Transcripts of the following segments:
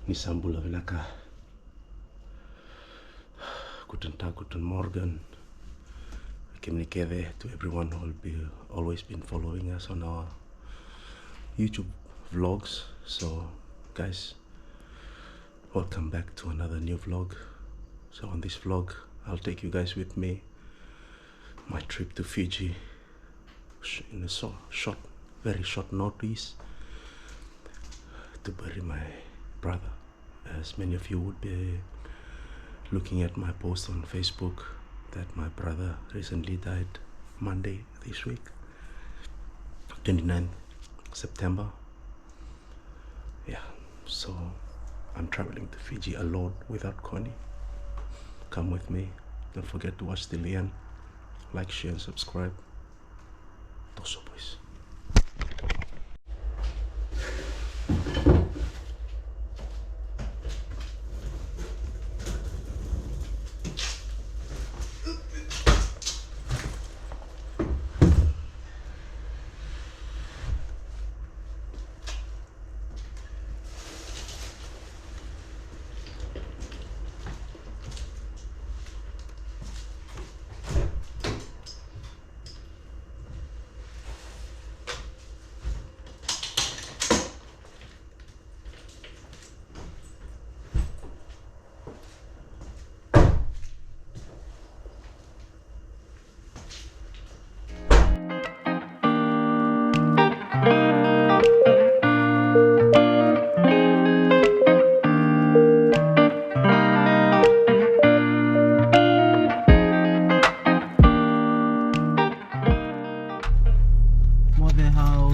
Bula vinaka. Guten Tag, guten Morgen. To everyone who will always been following us on our YouTube vlogs. So guys, welcome back to another new vlog. So on this vlog, I'll take you guys with me. My trip to Fiji in a very short notice to bury my brother. As many of you would be looking at my post on Facebook that my brother recently died Monday this week, 29th September. Yeah, so I'm traveling to Fiji alone without Connie. Come with me. Don't forget to watch till the end. Like, share and subscribe. Toso boys.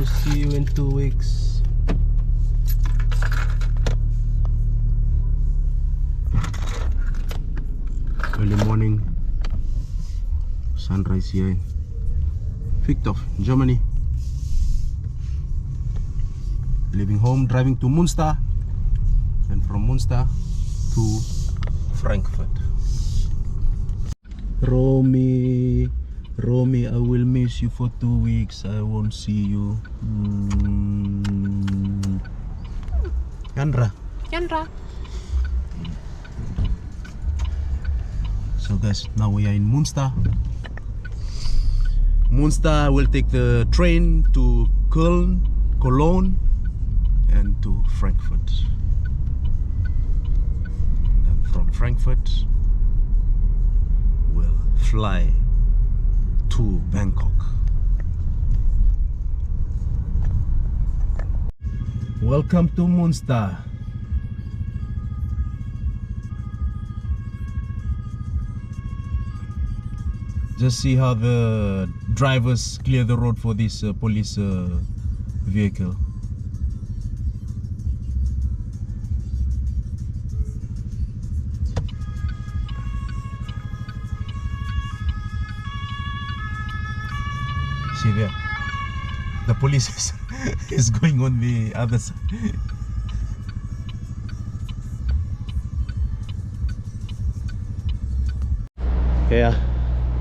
See you in 2 weeks. Early morning, sunrise here in Frankfurt, Germany. Leaving home, driving to Munster, and from Munster to Frankfurt. Romy, I will miss you for 2 weeks. I won't see you. Yandra. So guys, now we are in Munster. Munster will take the train to Cologne, and to Frankfurt. And then from Frankfurt, we'll fly to Bangkok. Welcome to Munster. Just see how the drivers clear the road for this police vehicle. See there, the police is going on the other side.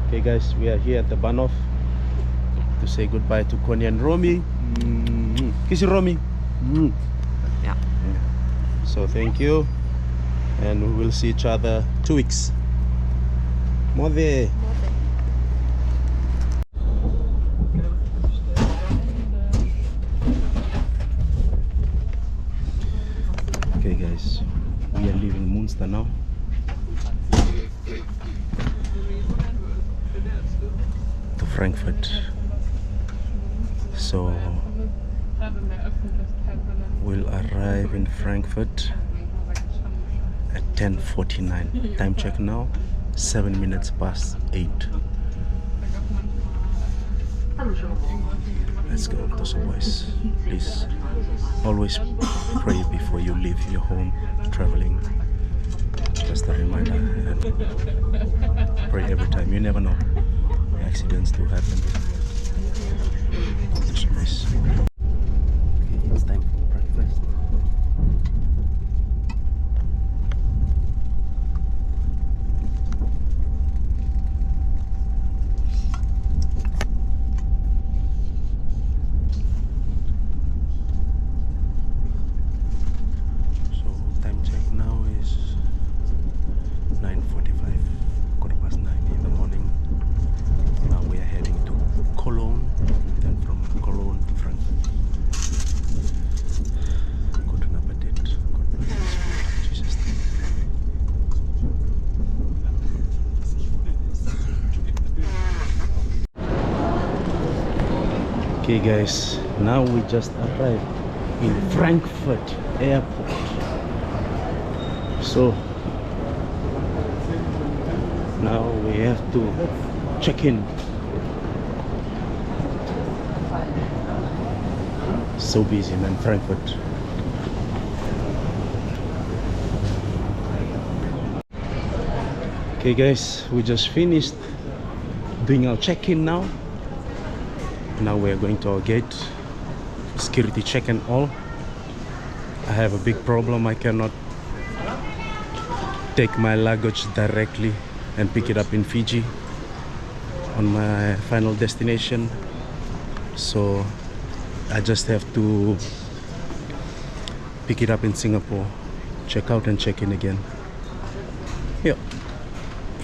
Okay guys, we are here at the Bahnhof to say goodbye to Connie and Romy. Kiss you, Romy. Yeah. So thank you, and we will see each other 2 weeks. Mojie. Okay guys, we are leaving Munster now. To Frankfurt. So we'll arrive in Frankfurt at 10:49. Time check now, 7 minutes past 8. Let's go, Toso boys. Please always pray before you leave your home traveling. Just a reminder, and pray every time. You never know, accidents do happen. Toso boys. Okay, it's time for breakfast. Okay guys, now we just arrived in Frankfurt airport. So now we have to check in. So busy, man, Frankfurt. Okay guys, we just finished doing our check-in now. Now we are going to our gate, security check and all. I have a big problem. I cannot take my luggage directly and pick it up in Fiji on my final destination, so I just have to pick it up in Singapore, check out and check in again. Yeah,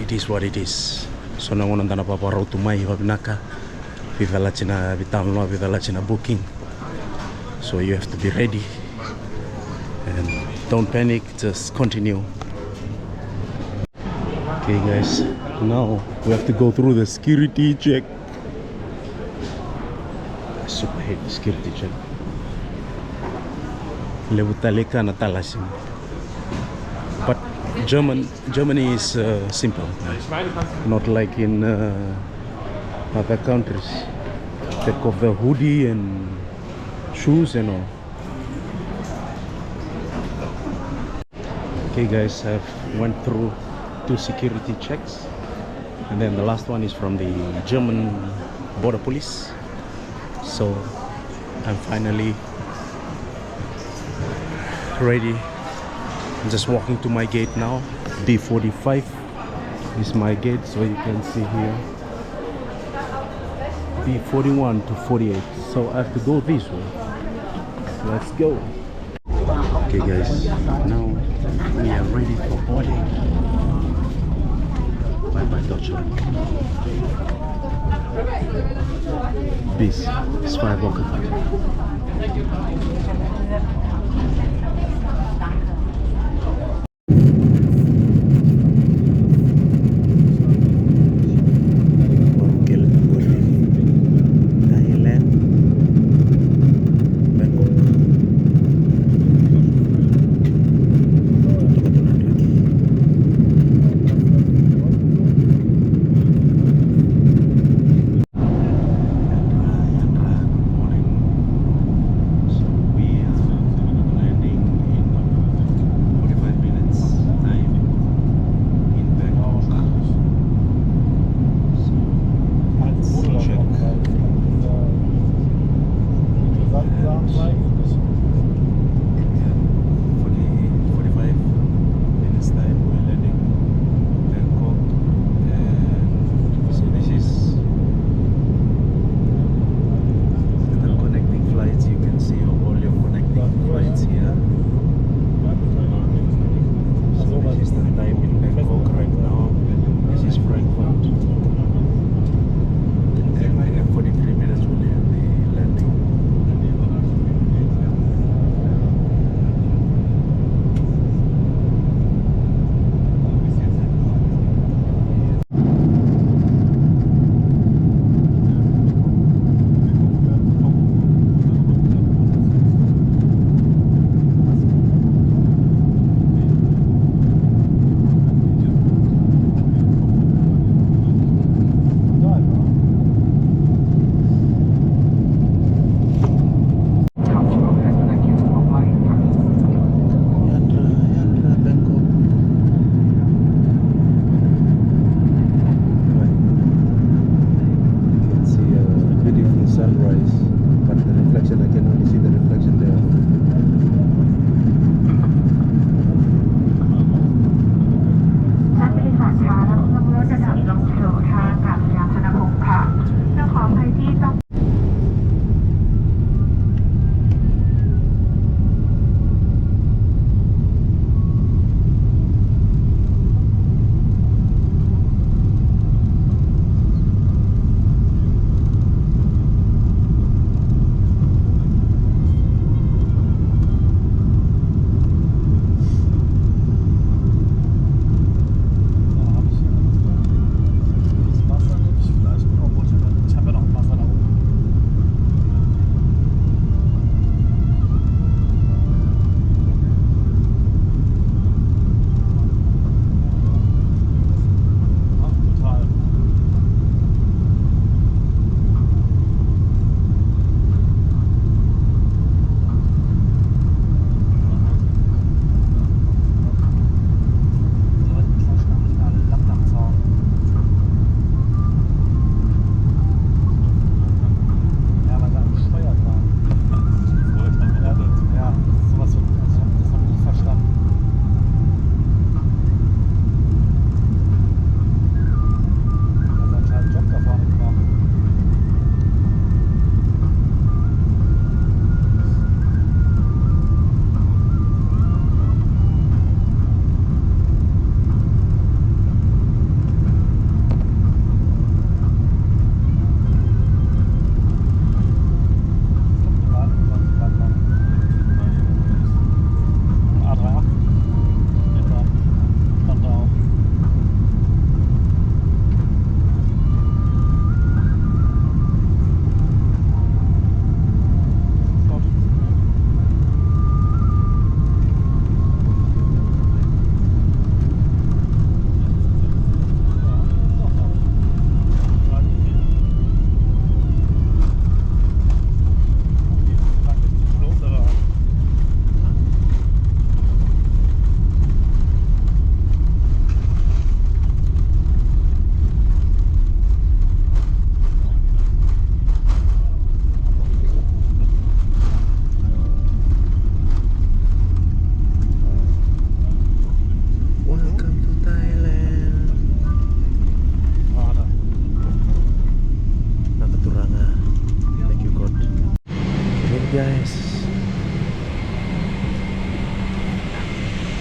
it is what it is. So now I'm gonna road to my vinaka. Booking, so you have to be ready and don't panic, just continue. Okay guys, now we have to go through the security check. I super hate the security check. But Germany is simple, not like in other countries. Take off the hoodie and shoes and all. Okay guys, I've went through 2 security checks, and then the last one is from the German border police. So I'm finally ready. I'm just walking to my gate now. B45 is my gate, so you can see here B41 to 48, so I have to go this way. Let's go. Okay guys, now we are ready for boarding. Bye bye Deutschland. Bis 2 Wochen.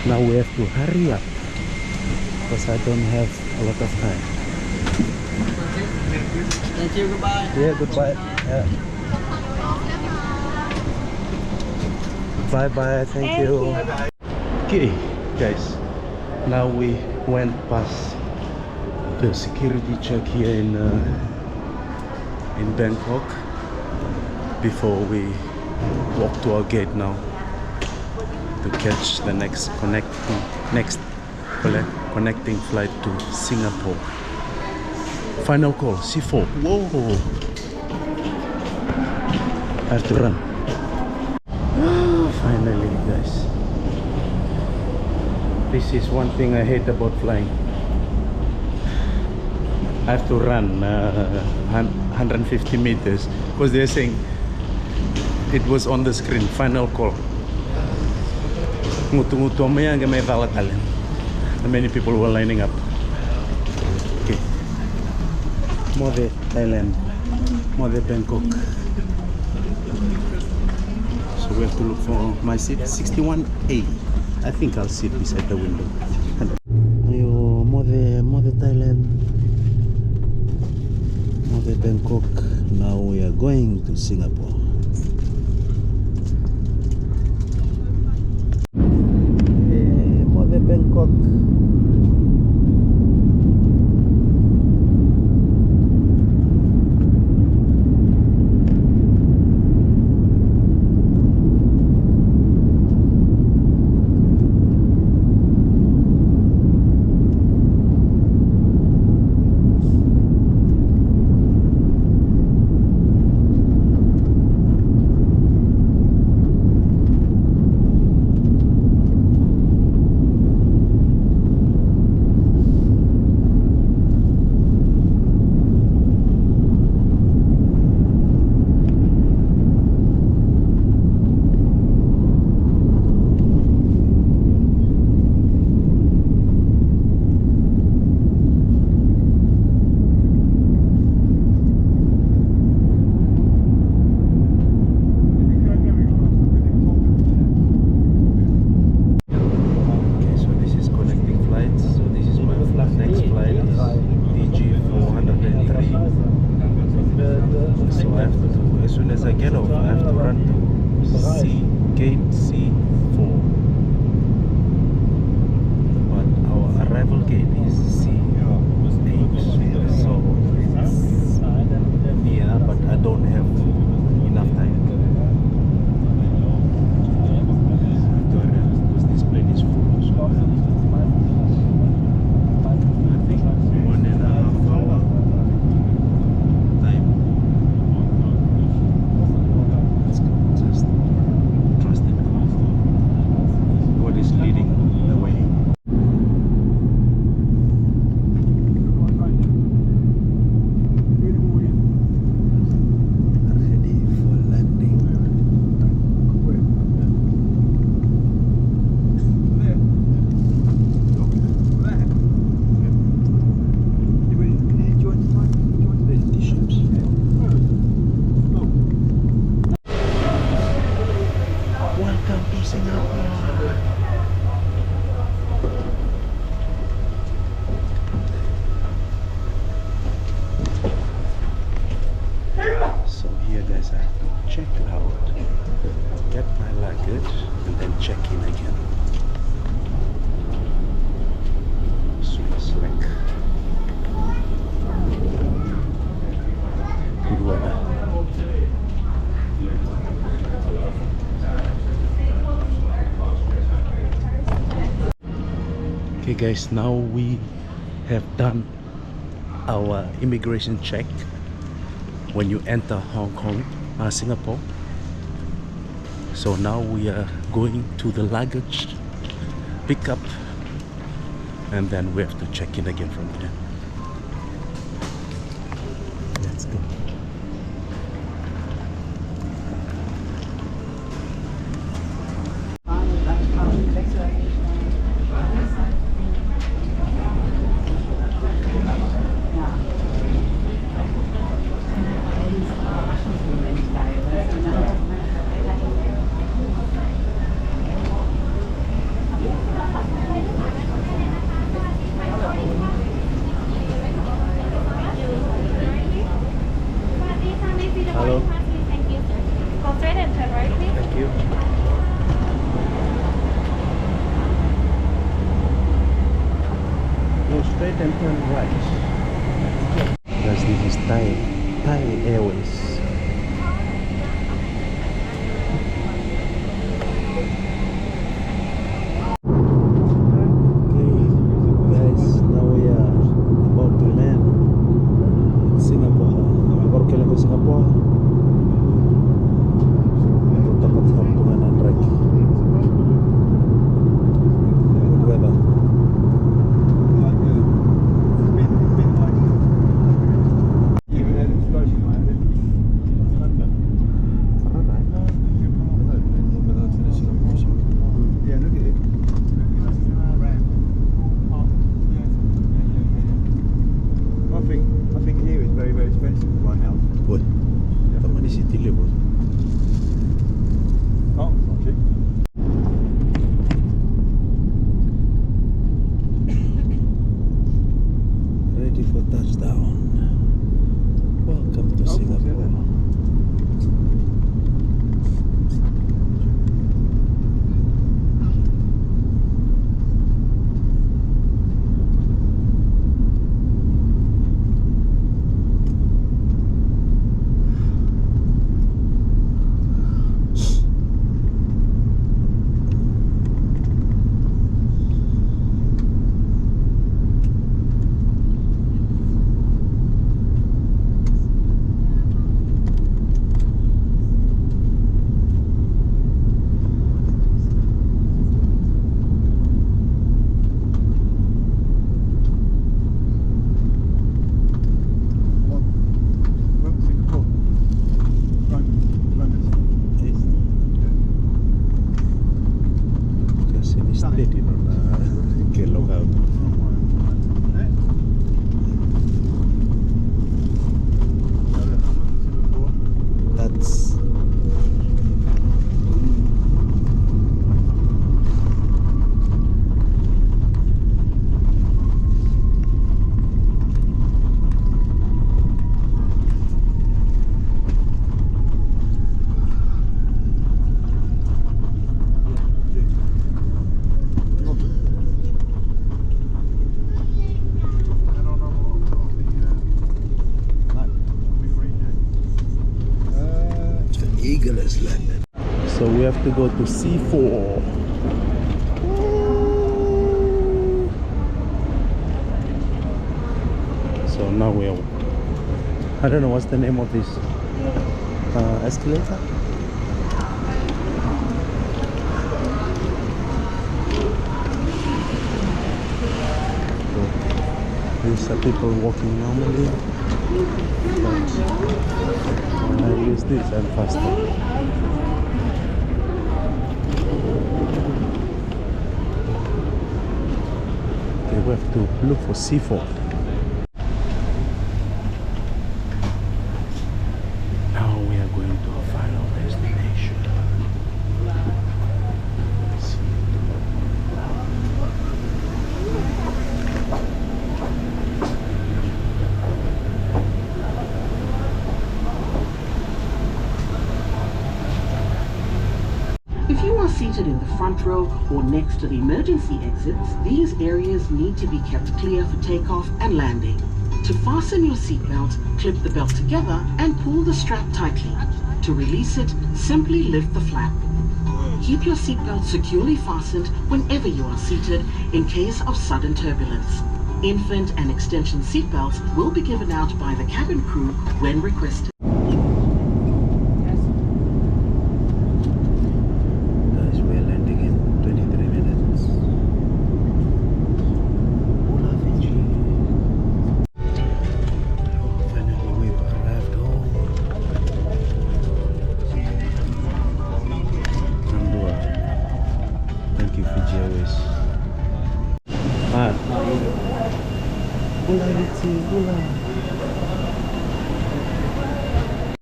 Now we have to hurry up because I don't have a lot of time. Thank you, goodbye. Yeah, goodbye. Yeah. Bye bye, thank you. Okay, guys. Now we went past the security check here in Bangkok before we walk to our gate now to catch the next connecting flight to Singapore. Final call, C4. Whoa! I have to run. Finally, guys. This is one thing I hate about flying. I have to run 150 meters because they're saying it was on the screen. Final call. Many people were lining up. Okay. Mojie, Thailand. Mojie, Bangkok. So we have to look for my seat, 61A. I think I'll sit beside the window. Mojie, Thailand. Mojie, Bangkok. Now we are going to Singapore. Mojie, Bangkok. Okay guys, now we have done our immigration check when you enter Hong Kong, Singapore. So now we are going to the luggage pickup and then we have to check in again from there. Let's go. straight and turn right. Because this is Thai Airways. So we have to go to C4. So now we're, I don't know what's the name of this escalator. So these are people walking normally, but when I use this I'm faster. We have to look for C4. Now we are going to our final destination. If you are seated in the front row or next to the emergency exits, these areas need to be kept clear for takeoff and landing. To fasten your seatbelt, clip the belt together and pull the strap tightly. To release it, simply lift the flap. Keep your seatbelt securely fastened whenever you are seated in case of sudden turbulence. Infant and extension seatbelts will be given out by the cabin crew when requested. Bula.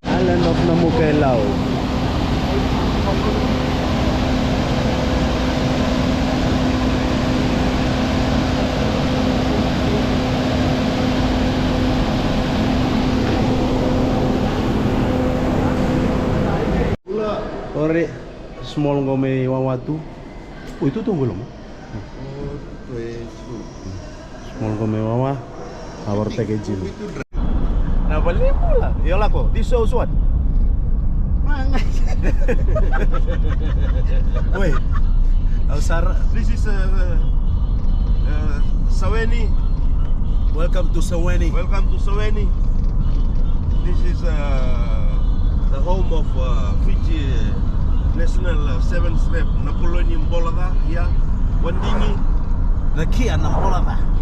Island of Namukelao. Ore small ngome wawatu. Oh itu tunggu loh. Molko me mama. Our packaging. Nah, balik pula. Yalah kok. This shows what? Wait. This is Saweni. Welcome to Saweni. Welcome to Saweni. This is the home of Fiji National 7th Rep Napoleon Bula here. Wandini. The Kia Napoleon.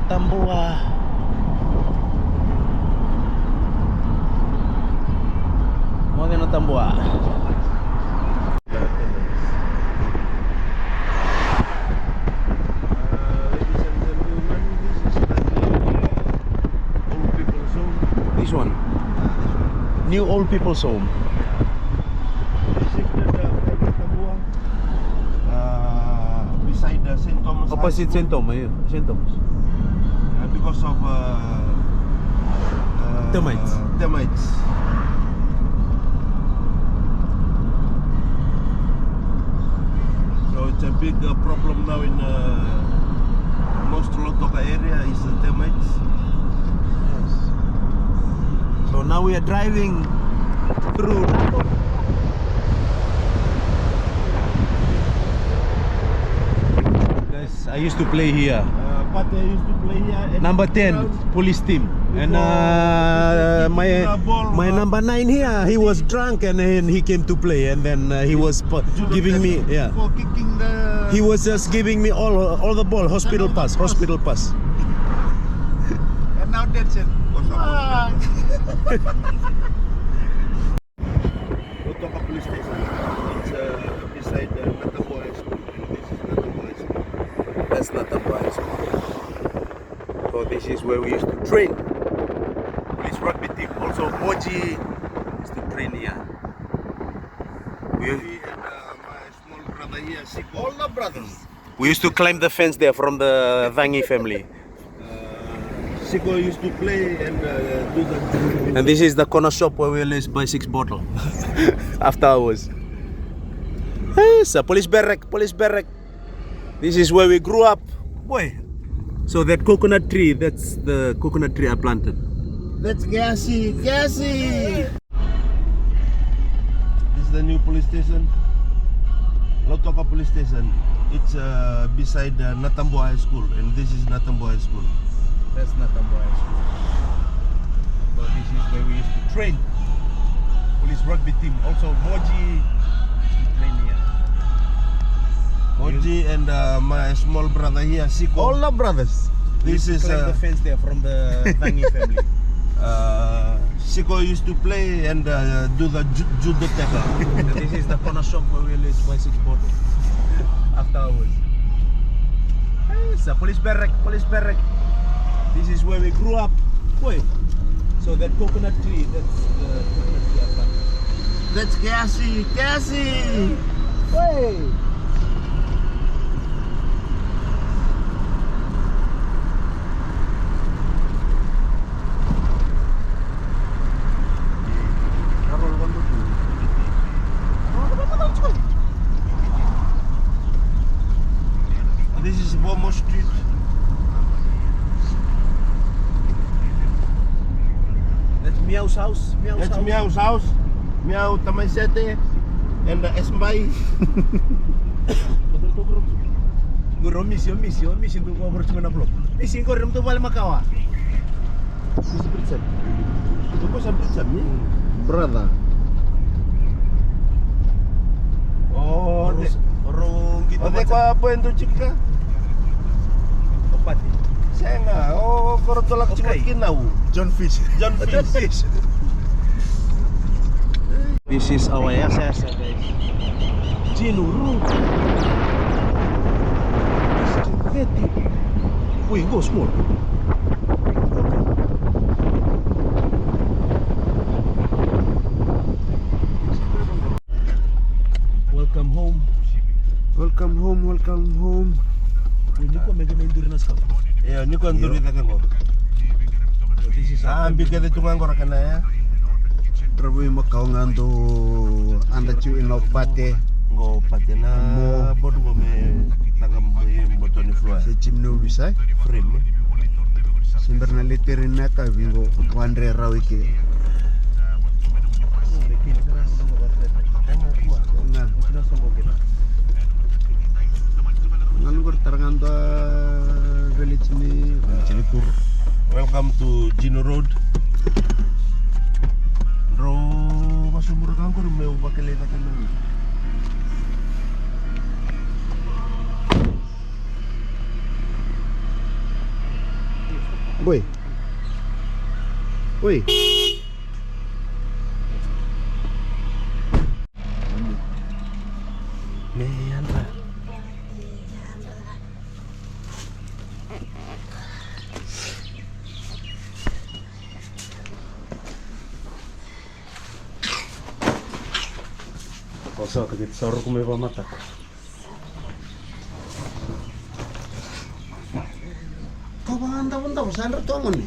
Tambua. Mau kena tambua. Ladies and gentlemen, this is the old people's home. This one. New old people's home. They shifted from Tambua beside the St. Thomas. Opposite St. Thomas, St. Thomas. Because of termites. So it's a big problem now in most Lotoka area is the termites. Yes. So now we are driving through guys, I used to play here. But I used to play here. Number 10 police team, and my number 9 here, he was drunk and he came to play, and then he was giving me for kicking the. He was just giving me all the ball, hospital pass. And now that's it. Lotoka police station. It's beside the Natambo High School. This is Natambo High School. That's Natambo High School. So this is where we used to train. Police rugby team. Also Mojie used to train here. And my small brother here, Siko. All the brothers. We used to climb the fence there from the Vangi family. Siko used to play and do the. And this is the corner shop where we always buy 6 bottles after hours. Yes, a police barrack. This is where we grew up. Boy. So that coconut tree, that's the coconut tree I planted. That's gassy. This is the new police station, Lotoka police station. It's beside Natambo High School, and this is Natambo High School. That's Natambo High School. So this is where we used to train. Police rugby team. Also Mojie used to train here. Mojie and my small brother here, Siko. All the brothers. This is the fence there from the Vangi family. Siko used to play and do the judo tackle. This is the corner shop where we always buy 6 bottles after hours. It's a police barrack. This is where we grew up. Boy. So that coconut tree, that's the coconut tree I planted. That's gassy. Boy. This is Bomo Street. That's Meow's house. Meow's house. Meow Tamaisete and the Esmbai. Guru mission tu kau bercuma nak blok. Mission kau rum tu balik makawa. Sisi percent. Tu kau sampai percent ni, brother. Orang kita. Oke kau apa yang tu cika? Opati. Saya enggak. Oh, kau tolak cuma kinau. John Fish. This is our SS, guys. Jinuru. Wait, go small. Welcome home. Ini kok main duri naskah. Ya, ini kok duri tak kau. Ambil kita tungang korang kena ya. Trabu makau ngando anda cu in pate. Ngo patena bodu me tangam botoni flua. Se chimno bisa. Frame. Simberna literina ka bingo wandre rawike. Nah. Ngalur taranganda village ni Chilipur. Welcome to Gino Road. Ro masumur kangkur me ubakele na kana. Boy. Oi. Meandra. Osa kakit saur ko may pamata. Kau banda sandar tongon ni.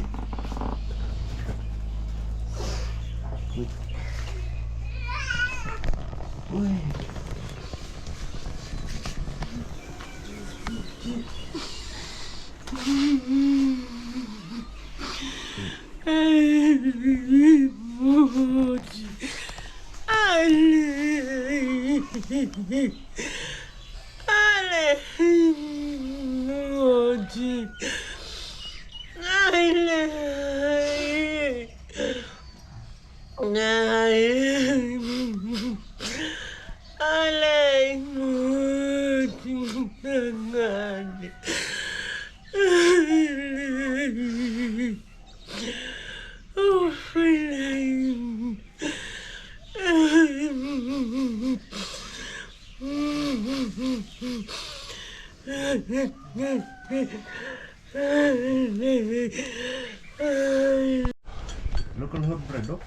Local hot bread, no?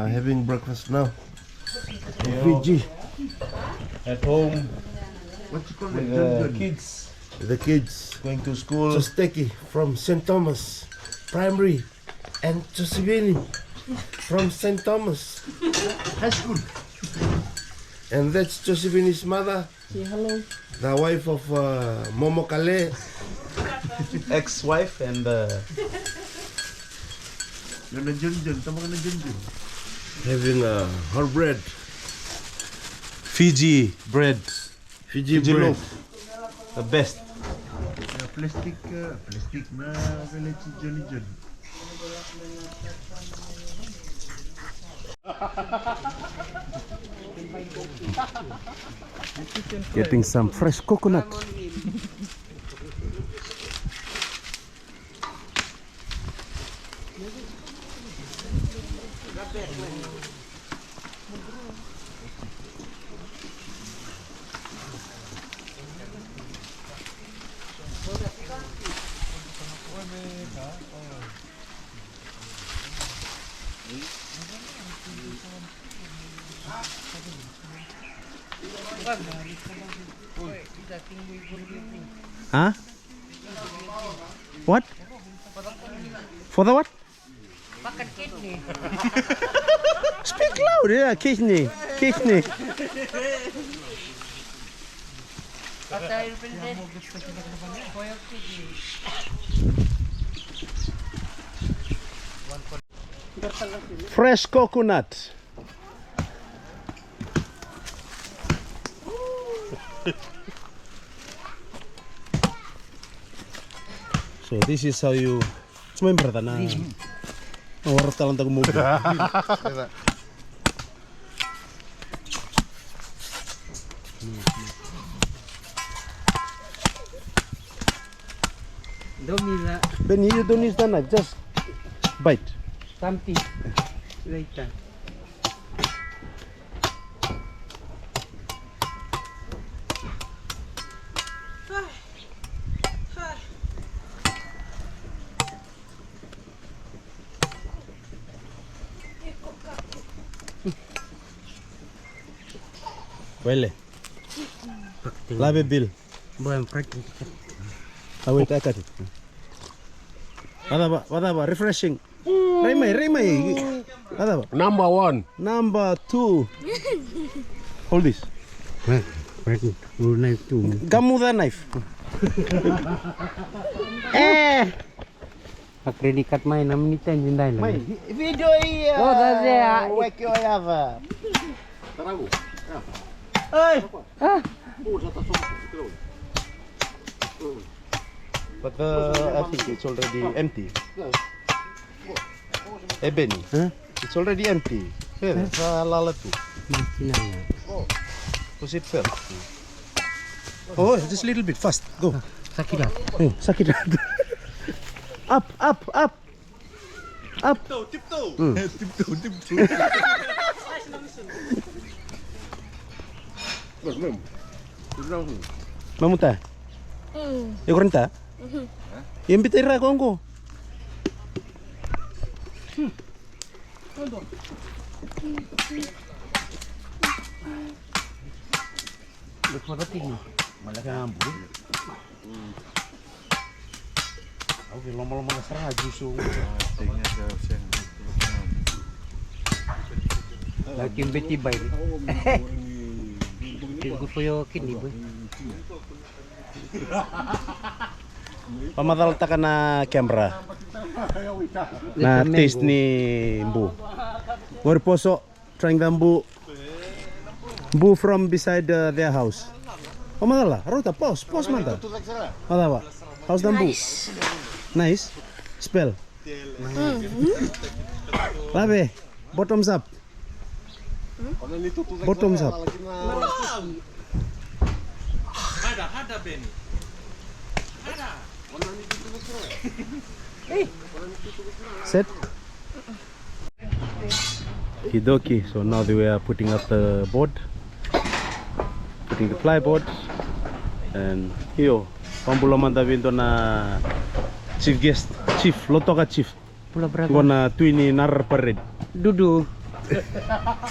Having breakfast now. Fiji. At home What you call with it? the kids The kids. going to school. Sosteki from St. Thomas Primary and Josevini from St. Thomas High school. and that's Josevini's mother. Say hello. The wife of Momo Kale. Ex-wife and Yang na junjun, tama ka na junjun. Having her bread. Fiji bread. Fiji Fiji bread. loaf. The best. Plastic na village junjun. Getting some fresh coconut. Huh? What? For the what? Kidney. Speak loud, yeah, kidney. Kidney. For your kidney. Fresh coconut. So this is how you remember that na. Orang talang tagu mobil. Domila Then you don't need that, just bite. something later. Huele. Lave bill. Bukan praktik. Ah, wait, I cut it. What about refreshing? Remai. What about? Number 1. Number 2. Hold this. Knife too. Gamu the knife. Credit card main 6 minit din dah. Video iya. Oh, dah dia. Wek yo yava. But I think it's already empty. Benny. It's already empty. Here, lala tu. Was it fell? Oh, just a little bit fast. Go. Sakit dah. Sakit. Up. Tiptoe. Mamuta? Eu renta? Yang bitira ko angko. Malaki ang ambo. Okay, lama-lama na sarah juso. Tingnan sa siyang Lagi beti bay. Good for your kidney boy. Pamadal ta ka na camera. Na taste ni mbu. Ngor poso trying the mbu. Mbu from beside their house. Pamadal la, rota pause manta. Mata ba? How's the mbu? Nice. Spell. Labe, bottoms up. Bottoms up. Hada Benny. Set. Kidoki. So now we are putting up the board, putting the flyboard, and here, Pambula manda vindo na chief guest, chief lotoka chief. Pula berapa? Gonna twini nar parade. Dudu.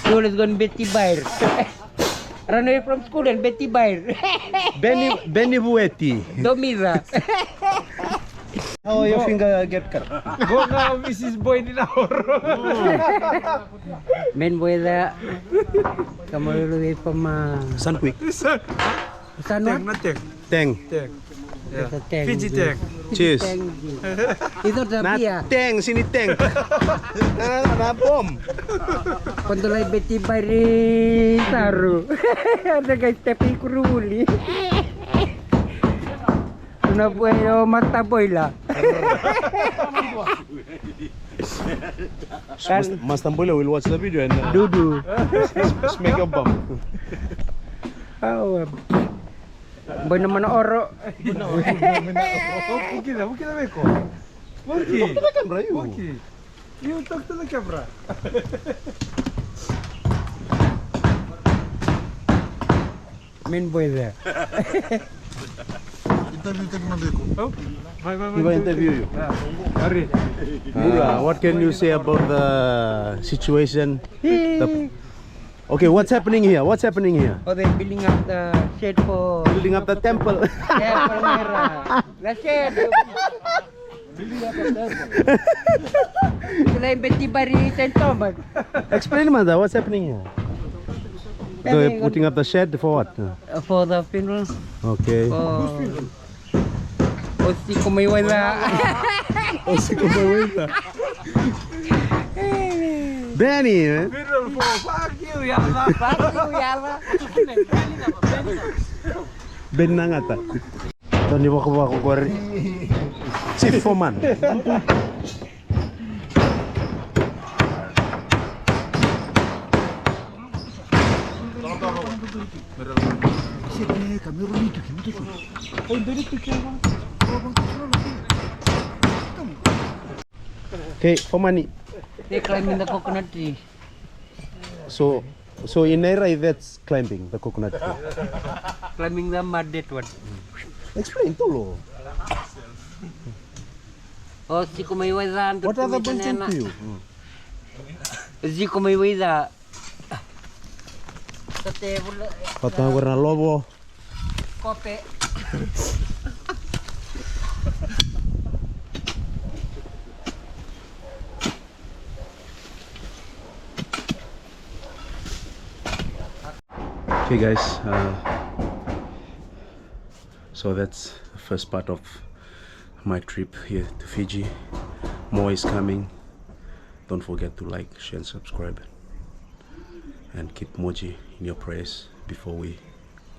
School is going Betty Bayer. Run away from school and Betty Bayer. Benny Bueti. Domira. How your finger get cut? Go na Mrs. Boy ni Naoro. Men boy da. Come all the way from Sun quick. San what? Teng. Fiji Tech. Cheers. Itu dah pia. Teng sini teng. Na bom. Kontolay Betty Bayer taru. Ada guys tapi kuruli. Una bueno mata boy lah. Mas Tambula will watch the video and Dudu. make a bump. Oh. Boy naman oro. Mungkin na Beko. Mungkin. Talk to the camera, you. Mungkin. You talk to the camera. Main boy there. He will interview you. Bula, what can you say about the situation? Okay, what's happening here? Oh, they're building up the shed for Building up the temple. Palmera. The shed. Building up the temple. Selain Betty Bayer St. Thomas. Explain, Manda, what's happening here? They're putting up the shed for what? For the funeral. Okay. Osi kumiwala. Benny, man. Fuck you, Yala. Ben nangata. Tony wako gori. Chief Foreman. Okay, Foreman. They climbing the coconut tree. So in Naira that's climbing the coconut tree. Climbing the mud that one. Explain to lo. Oh, si kumiwala. What are the bunting to you? Si kumiwala. Sa table. Patang warna lobo. Kope. Okay guys, so that's the first part of my trip here to Fiji. More is coming. Don't forget to like, share and subscribe, and keep Mojie in your prayers before we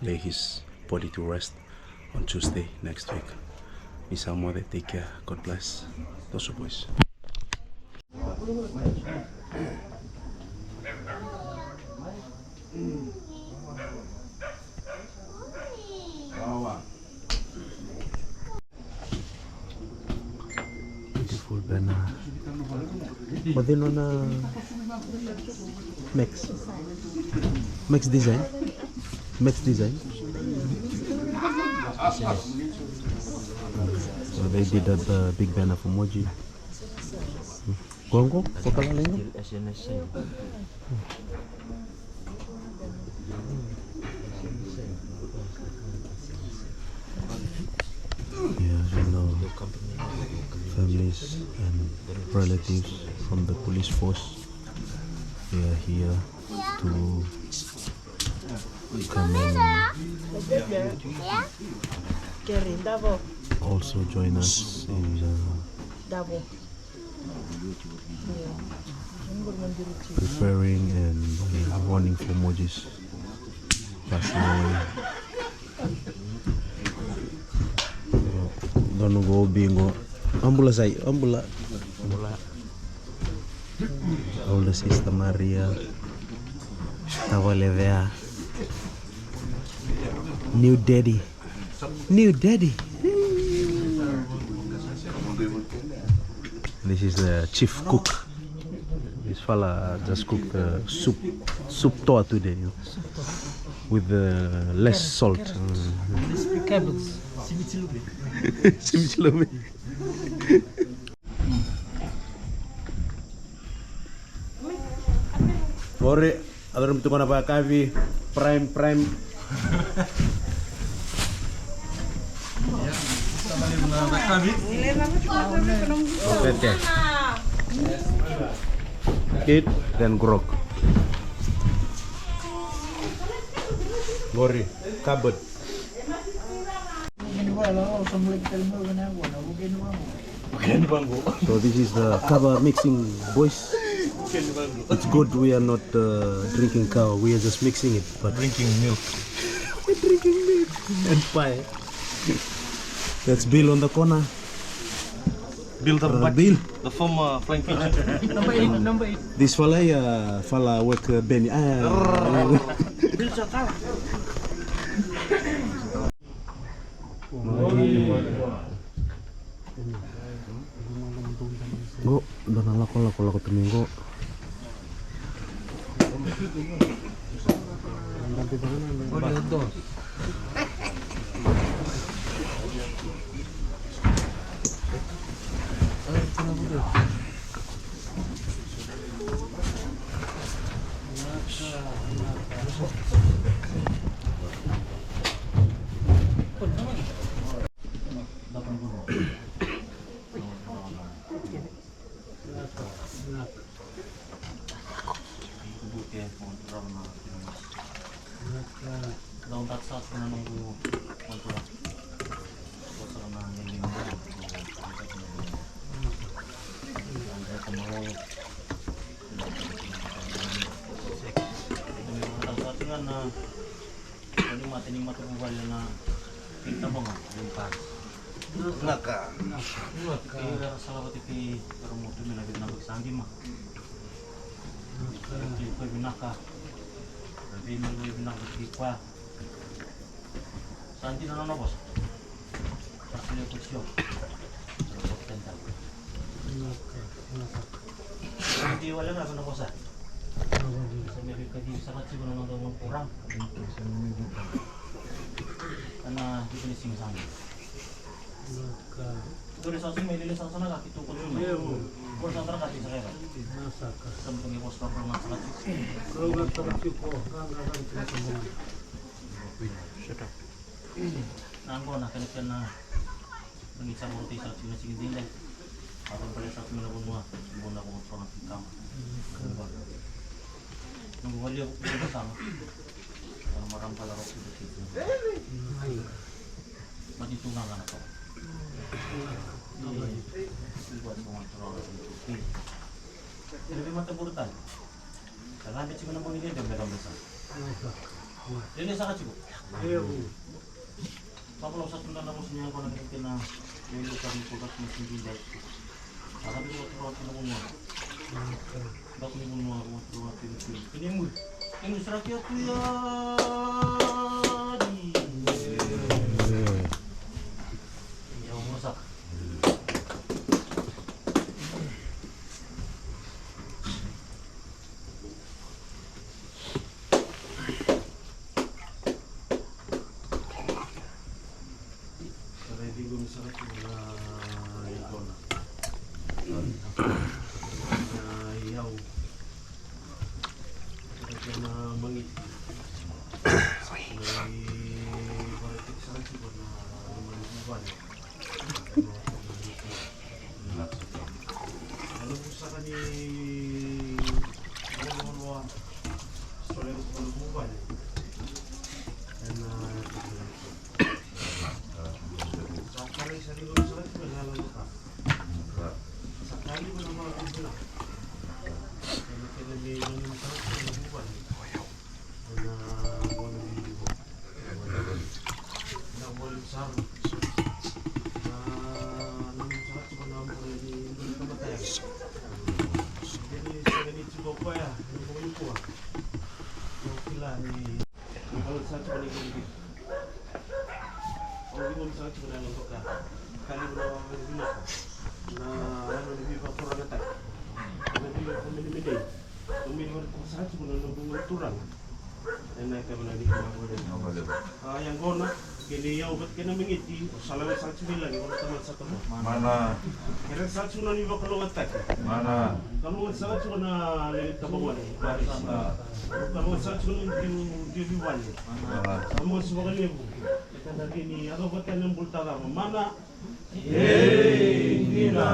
lay his body to rest on Tuesday next week. Misa Mother, take care, God bless. Those are boys. Beautiful banner. But then on Max design. So they did that big banner for Mojie. Gongo? Yeah, you know, families and relatives from the police force, they are here to come and also join us in preparing and mourning for Mojie's passing away. Don't go bingo. Ambula say, ambula. Older sister Maria. Tawale there. New daddy. This is the chief cook. This fella just cooked soup toa today, you know, with less salt. Simichilubi. Ore, adoro mtu kona pa kavi prime. Okay. Eat then grog. Gori, kabut. So this is the kava mixing, boys. It's good we are not drinking kava, we are just mixing it, but drinking milk. We're drinking milk and pie. That's Bill on the corner. Bill Bill. the former Frankfurt. Number 8. This fella work Benny. Bill Chakala. Go, doon lako tuminggo. Vinaka. Kira salah TV promote lagi nambah sandi mah. Kira vinaka. Tapi nambah vinaka tipa. Sandi nana bos. Asli kusyo. Sandi wala na kana bosa. Sampai kadi sangat sih nonton orang. Karena itu sing sandi. Tulis asing may lilis sana kaki tukul mo. Por sa tra kaki sa kaya. Nasaka. Sampung ipos pa from sa kaki. Roga ta ko ganga ganga mo. Shut up. Nangko na kanikan na pangisa mo ti sa sige din dai. Ako pala sa tumina ko mo. Muna ko sa kam. Nung wali ako sa sama. marang pala ko dito. Matitungan ka na to. Buat mengontrol itu. Lebih mata burutan. Karena ada cuma nambah ini dia mereka besar. Ini sangat cukup. Kalau satu tanda musuhnya kalau kita kena melukan kulkas mesin tidak. Akan buat ruang semua. Tak boleh menguar ruang itu. Ini seraknya tu ya. Yang masak. Yang gona kini ya obat kena mengiti salah satu bilang orang teman satu Mana? kira satu nani bakal ngatak Mana? kamu satu na lele tabawan kamu satu di biwan kamu sebagai lebu kita dari ini ada obat yang bultara mana nina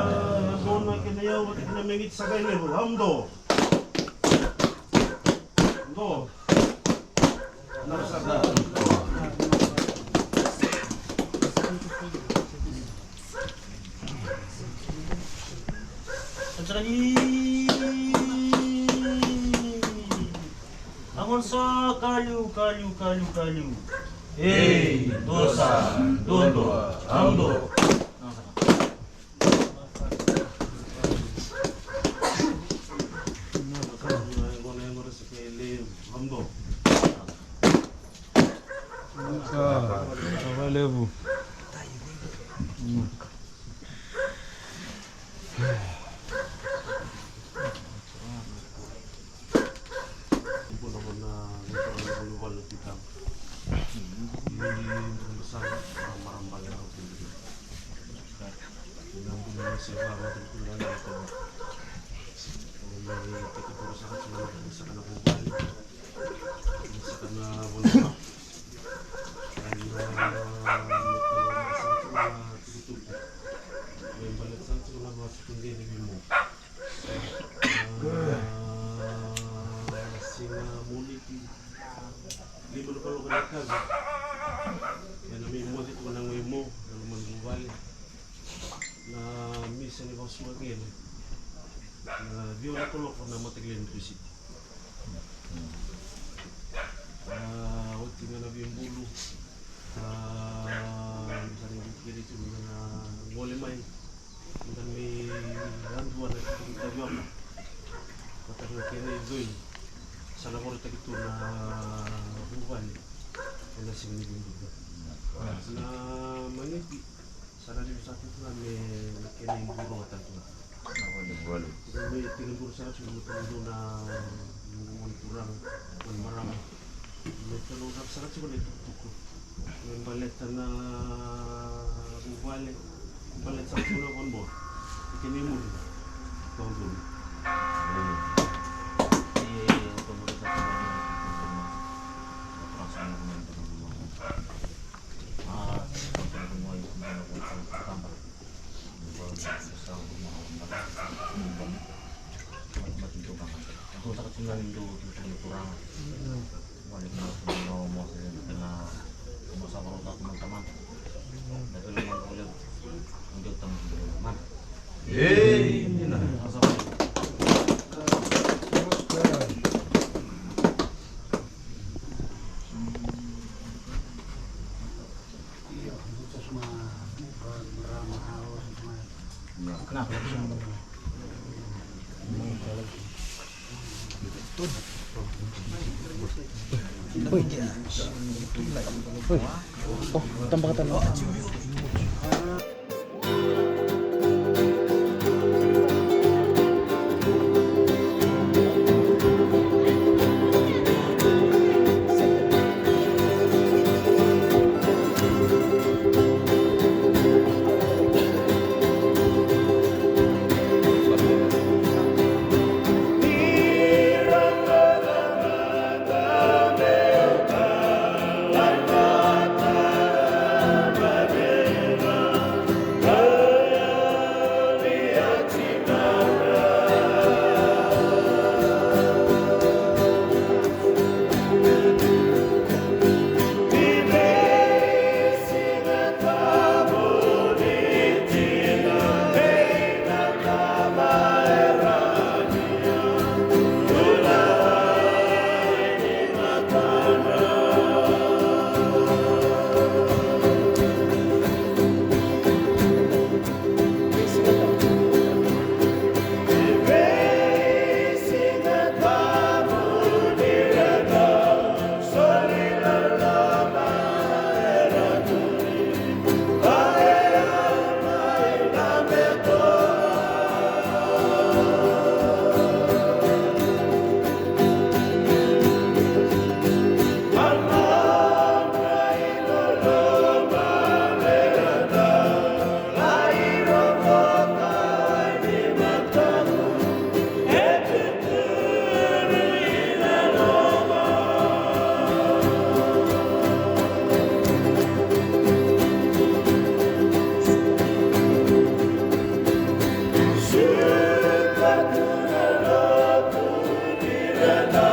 gona kena ya obat kena mengiti sebagai lebu hamdo do Narsada. Angon sa kalu. Hey, dosa, dondo, amdo. Lebu. Aku tak cuma itu kurang. Balik mau dengan bersama teman-teman. Itu memang kulit untuk teman-teman. Ini nah. Kenapa? Oh, tambah tanah. Together.